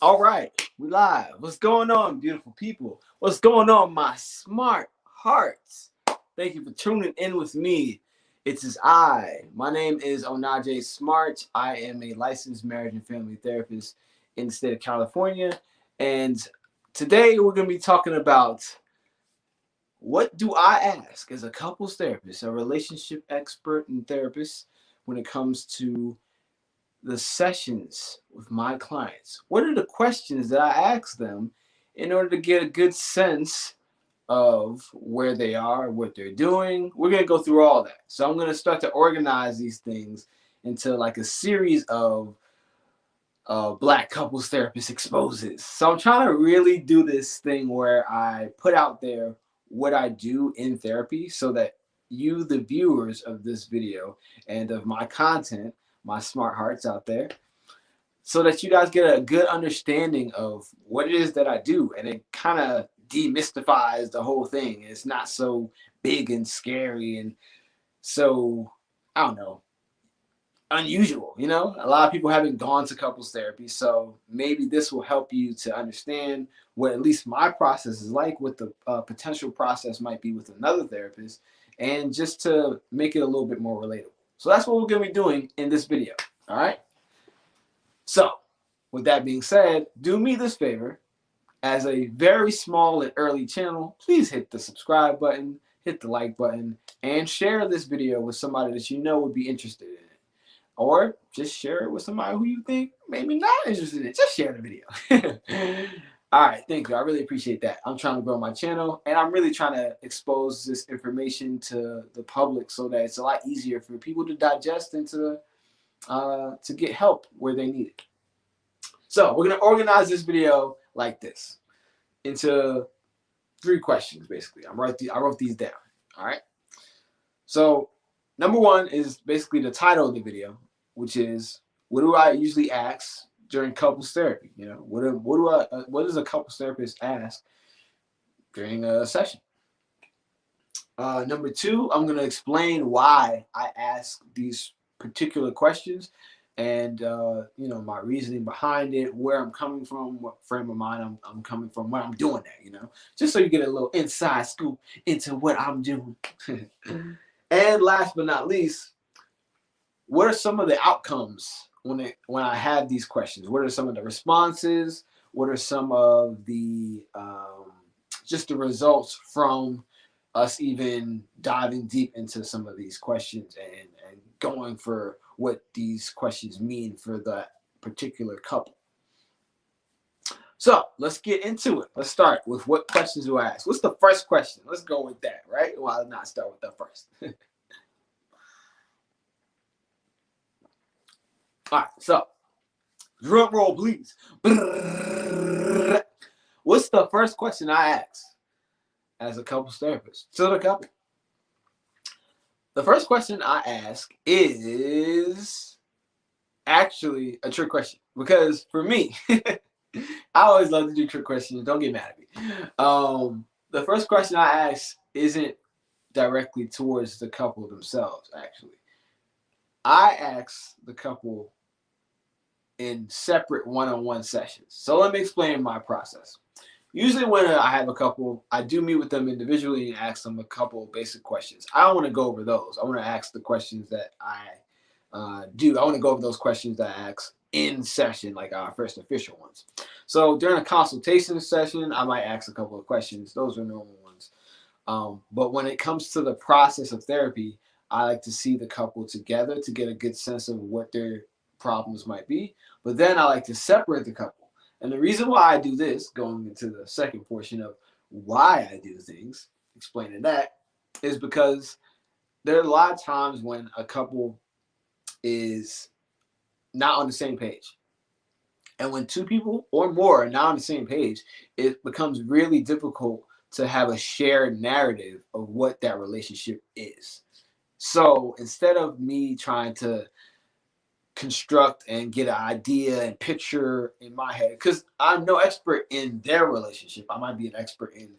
All right, we live. What's going on, beautiful people? What's going on, my smart hearts? Thank you for tuning in with me. It is I. My name is Onaje Smartt. I am a licensed marriage and family therapist in the state of California. And today we're going to be talking about what do I ask as a couples therapist, a relationship expert and therapist when it comes to the sessions with my clients? What are the questions that I ask them in order to get a good sense of where they are, what they're doing? We're going to go through all that. So I'm going to start to organize these things into like a series of Black couples therapist exposes. So I'm trying to really do this thing where I put out there what I do in therapy so that you, the viewers of this video and of my content, my smart hearts out there, so that you guys get a good understanding of what it is that I do, and it kind of demystifies the whole thing. It's not so big and scary and so, I don't know, unusual. A lot of people haven't gone to couples therapy, so maybe this will help you to understand what at least my process is like, what the potential process might be with another therapist, and just to make it a little bit more relatable. So that's what we're going to be doing in this video. All right. So, with that being said, do me this favor. As a very small and early channel, please hit the subscribe button, hit the like button, and share this video with somebody that you know would be interested in it. Or just share it with somebody who you think maybe not interested in it. Just share the video. All right, thank you. I really appreciate that. I'm trying to grow my channel, and I'm really trying to expose this information to the public so that it's a lot easier for people to digest and to get help where they need it. So we're gonna organize this video like this into 3 questions basically. I wrote these down. All right. So number 1 is basically the title of the video, which is what do I usually ask during couples therapy? What does a couples therapist ask during a session? Number 2, I'm gonna explain why I ask these particular questions and my reasoning behind it, where I'm coming from, what frame of mind I'm coming from, why I'm doing that, just so you get a little inside scoop into what I'm doing. And last but not least, what are some of the outcomes when I have these questions? What are some of the responses? What are some of the just the results from us even diving deep into some of these questions and going for what these questions mean for that particular couple? So let's get into it. Let's start with what questions do I ask? What's the first question? Let's go with that, right? Why not start with that first? All right, so drum roll, please. What's the first question I ask as a couples therapist to the couple? The first question I ask is actually a trick question, because for me, I always love to do trick questions. Don't get mad at me. The first question I ask isn't directly towards the couple themselves, actually. I ask the couple in separate one-on-one sessions. So let me explain my process. Usually when I have a couple, I do meet with them individually and ask them a couple of basic questions. I don't want to go over those. I want to ask the questions that I do. I want to go over those questions that I ask in session, like our first official ones. So during a consultation session, I might ask a couple of questions. Those are normal ones. But when it comes to the process of therapy, I like to see the couple together to get a good sense of what their problems might be. But then I like to separate the couple. And the reason why I do this, going into the second portion of why I do things, explaining that, is because there are a lot of times when a couple is not on the same page. And when 2 people or more are not on the same page, it becomes really difficult to have a shared narrative of what that relationship is. So instead of me trying to construct and get an idea and picture in my head, because I'm no expert in their relationship. I might be an expert in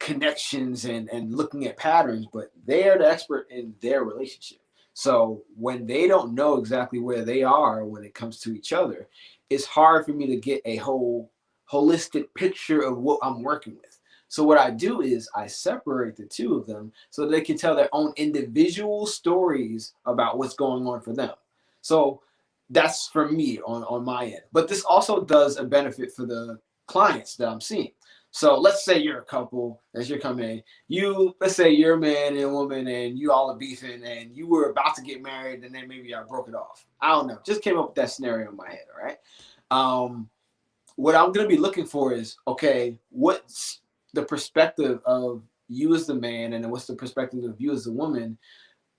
connections and looking at patterns, but they are the expert in their relationship. So when they don't know exactly where they are when it comes to each other, it's hard for me to get a whole holistic picture of what I'm working with. So what I do is I separate the two of them so they can tell their own individual stories about what's going on for them. So that's for me on my end. But this also does a benefit for the clients that I'm seeing. So let's say you're a couple as you're coming in. Let's say you're a man and a woman and you all are beefing and you were about to get married and then maybe y'all broke it off. I don't know. Just came up with that scenario in my head, all right? What I'm going to be looking for is, okay, what's the perspective of you as the man and then what's the perspective of you as the woman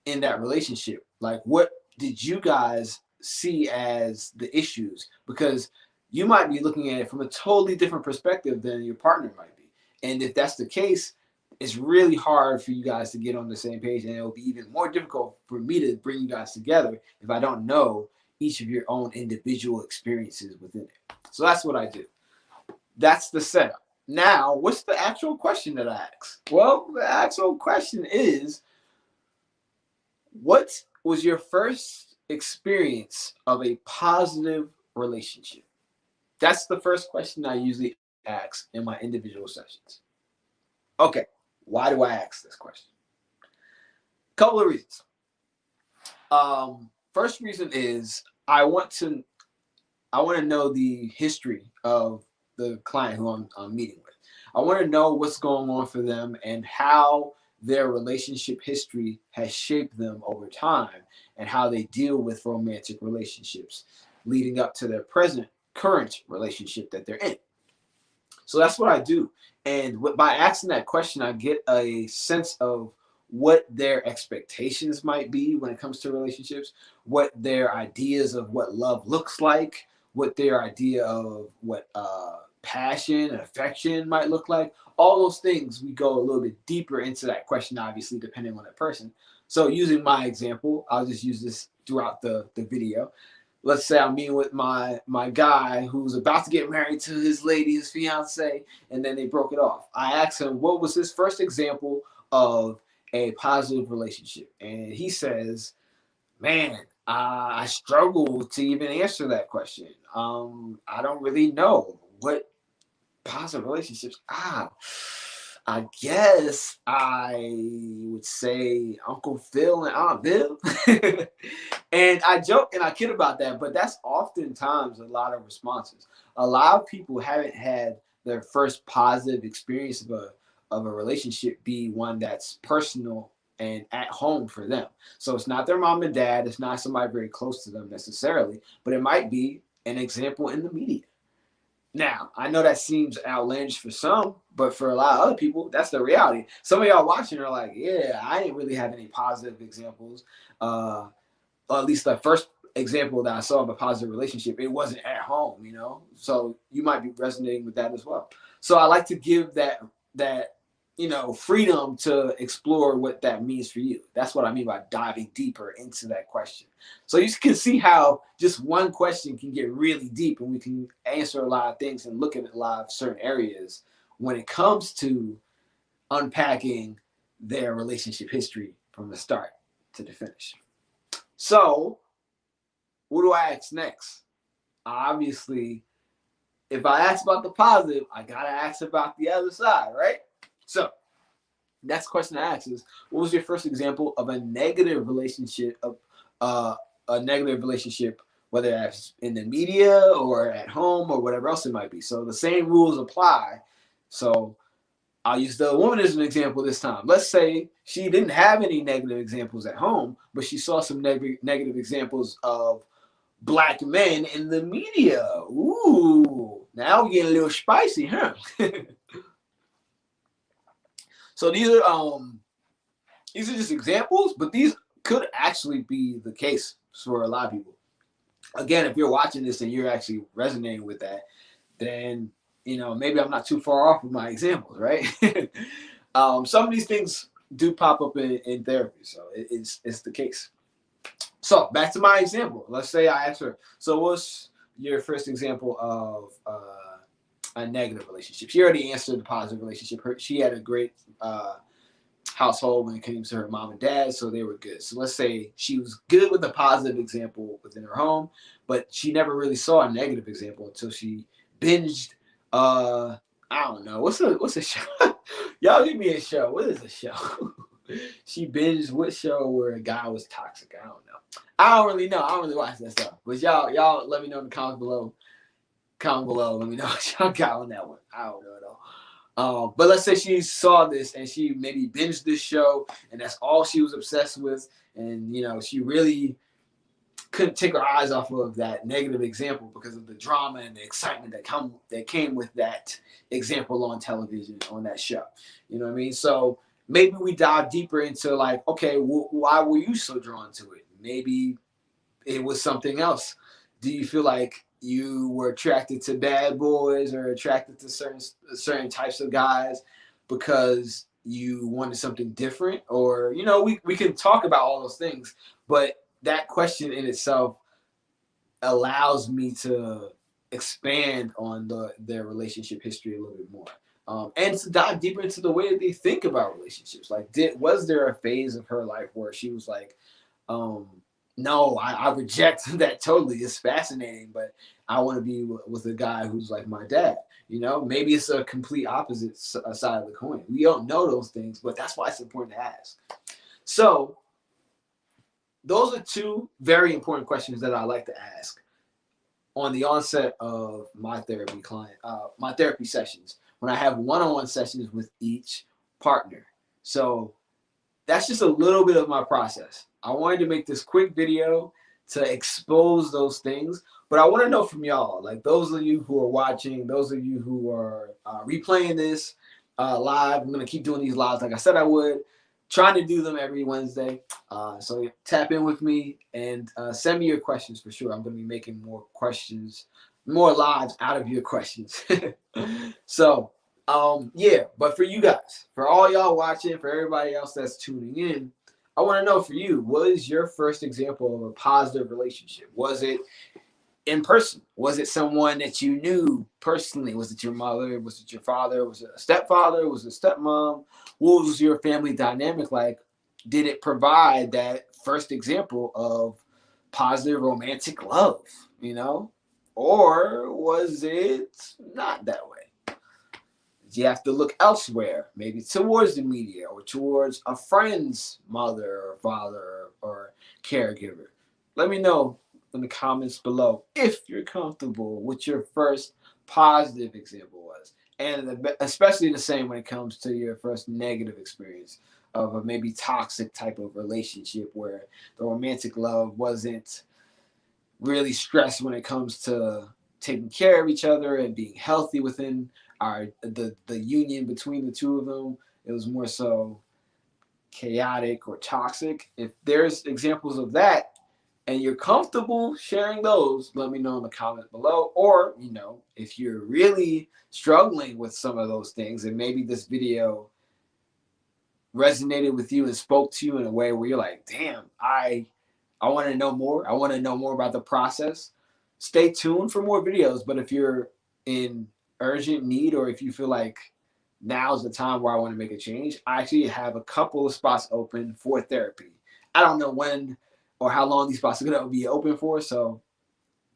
in that relationship? Like, what did you guys see as the issues? Because you might be looking at it from a totally different perspective than your partner might be. And if that's the case, it's really hard for you guys to get on the same page. And it'll be even more difficult for me to bring you guys together if I don't know each of your own individual experiences within it. So that's what I do. That's the setup. Now, what's the actual question that I ask? Well, the actual question is, what was your first experience of a positive relationship? That's the first question I usually ask in my individual sessions. Okay, why do I ask this question? Couple of reasons. First reason is I want to know the history of the client who I'm meeting with. I want to know what's going on for them and how their relationship history has shaped them over time and how they deal with romantic relationships leading up to their current relationship that they're in. So that's what I do. And by asking that question, I get a sense of what their expectations might be when it comes to relationships, what their ideas of what love looks like, what their idea of what passion and affection might look like. All those things, we go a little bit deeper into that question, obviously, depending on that person. So using my example, I'll just use this throughout the video. Let's say I'm meeting with my guy who's about to get married to his lady, his fiance, and then they broke it off. I asked him what was his first example of a positive relationship, and he says, "Man, I struggle to even answer that question. I don't really know what positive relationships. I guess I would say Uncle Phil and Aunt Bill." And I joke and I kid about that, but that's oftentimes a lot of responses. A lot of people haven't had their first positive experience of a relationship be one that's personal and at home for them. So it's not their mom and dad, it's not somebody very close to them necessarily, but it might be an example in the media. Now, I know that seems outlandish for some, but for a lot of other people, that's the reality. Some of y'all watching are like, yeah, I didn't really have any positive examples. Or at least the first example that I saw of a positive relationship, it wasn't at home, you know? So you might be resonating with that as well. So I like to give that freedom to explore what that means for you. That's what I mean by diving deeper into that question. So you can see how just one question can get really deep and we can answer a lot of things and look at a lot of certain areas when it comes to unpacking their relationship history from the start to the finish. So what do I ask next? Obviously, if I ask about the positive, I gotta ask about the other side, right? So next question I ask is, what was your first example of a negative relationship whether that's in the media or at home or whatever else it might be? So the same rules apply. So I'll use the woman as an example this time. Let's say she didn't have any negative examples at home, but she saw some negative examples of Black men in the media. Ooh, now we're getting a little spicy, huh? So these are just examples, but these could actually be the case for a lot of people. Again, if you're watching this and you're actually resonating with that, then maybe I'm not too far off with my examples, right? Some of these things do pop up in therapy, so it's the case. So back to my example. Let's say I asked her, so what's your first example of a negative relationship? She already answered the positive relationship. She had a great household when it came to her mom and dad, so they were good. So let's say she was good with a positive example within her home, but she never really saw a negative example until she binged. I don't know what's a show. Y'all give me a show. What is a show? She binged what show where a guy was toxic? I don't know. I don't really know. I don't really watch that stuff. But y'all let me know in the comments below. Comment below. Let me know what y'all got on that one. I don't know at all. But let's say she saw this and she maybe binged this show and that's all she was obsessed with, and she really couldn't take her eyes off of that negative example because of the drama and the excitement that came with that example on television on that show. You know what I mean? So maybe we dive deeper into like, okay, why were you so drawn to it? Maybe it was something else. Do you feel like you were attracted to bad boys or attracted to certain types of guys because you wanted something different? Or we can talk about all those things, but that question in itself allows me to expand on their relationship history a little bit more, and to dive deeper into the way that they think about relationships. Like, was there a phase of her life where she was like, no, I reject that totally. It's fascinating, but I want to be with a guy who's like my dad. Maybe it's a complete opposite side of the coin. We don't know those things, but that's why it's important to ask. So those are two very important questions that I like to ask on the onset of my therapy sessions, when I have one-on-one sessions with each partner. So that's just a little bit of my process. I wanted to make this quick video to expose those things, but I want to know from y'all, like those of you who are watching, those of you who are replaying this live. I'm going to keep doing these lives like I said I would, trying to do them every Wednesday. So tap in with me and send me your questions for sure. I'm going to be making more lives out of your questions. So yeah, but for you guys, for all y'all watching, for everybody else that's tuning in, I want to know for you, what is your first example of a positive relationship? Was it in person? Was it someone that you knew personally? Was it your mother? Was it your father? Was it a stepfather? Was it a stepmom? What was your family dynamic like? Did it provide that first example of positive romantic love, Or was it not that way? You have to look elsewhere, maybe towards the media or towards a friend's mother or father or caregiver. Let me know in the comments below if you're comfortable with your first positive example was, and especially the same when it comes to your first negative experience of a maybe toxic type of relationship where the romantic love wasn't really stressed when it comes to taking care of each other and being healthy within the union between the two of them. It was more so chaotic or toxic. If there's examples of that and you're comfortable sharing those, let me know in the comment below. Or if you're really struggling with some of those things and maybe this video resonated with you and spoke to you in a way where you're like, damn, I want to know more. I want to know more about the process. Stay tuned for more videos. But if you're in urgent need, or if you feel like now's the time where I want to make a change, I actually have a couple of spots open for therapy. I don't know when or how long these spots are going to be open for. So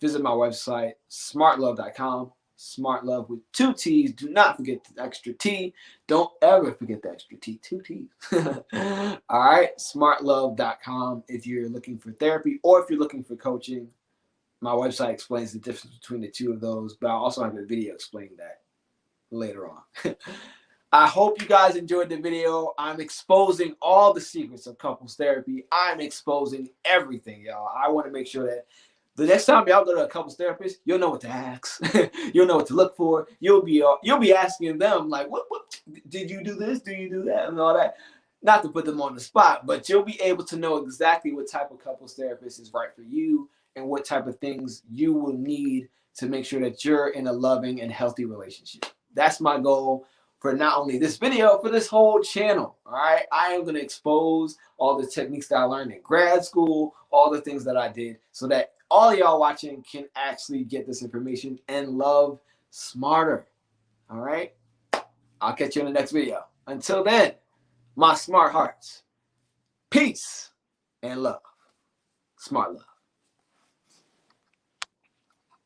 visit my website, smartlove.com. Smart Love with 2 T's. Do not forget the extra T. Don't ever forget the extra T. 2 T's. All right. Smartlove.com if you're looking for therapy or if you're looking for coaching. My website explains the difference between the two of those, but I'll also have a video explaining that later on. I hope you guys enjoyed the video. I'm exposing all the secrets of couples therapy. I'm exposing everything, y'all. I want to make sure that the next time y'all go to a couples therapist, you'll know what to ask. You'll know what to look for. You'll be asking them like, what did you do this? Do you do that? And all that. Not to put them on the spot, but you'll be able to know exactly what type of couples therapist is right for you and what type of things you will need to make sure that you're in a loving and healthy relationship. That's my goal for not only this video, for this whole channel. All right. I am going to expose all the techniques that I learned in grad school, all the things that I did, so that all y'all watching can actually get this information and love smarter. All right. I'll catch you in the next video. Until then, my smart hearts. Peace and love. Smart love.